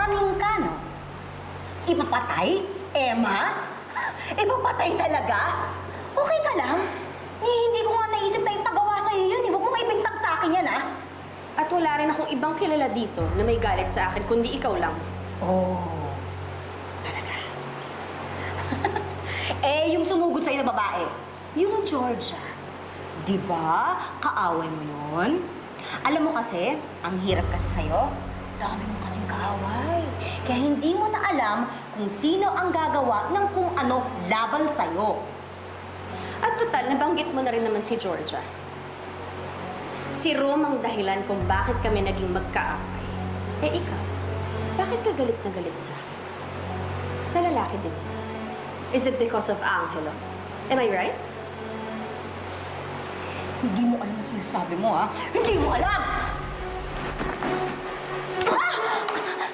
praning ka, no? Ipapatay? Emma? Ipapatay talaga? Okay ka lang? Hindi ko nga naisip na ipagawa sa'yo yun. Huwag mong ibintang sa akin yan, ha? At wala rin akong ibang kilala dito na may galit sa akin, kundi ikaw lang. Oh, talaga. Eh, yung sumugod sa'yo na babae, yung Georgia. Di ba? Kaaway mo yun? Alam mo kasi, ang hirap kasi sa'yo, dami mo kasing kaaway. Kaya hindi mo na alam kung sino ang gagawa ng kung ano laban sa'yo. At total, nabanggit mo na rin naman si Georgia. Si Rome ang dahilan kung bakit kami naging magkaaway. Eh ikaw, bakit ka galit na galit sa akin? Sa lalaki din. Is it because of Angelo? Am I right? Hindi mo alam ang sinasabi mo, ha? Hindi mo alam! Ah!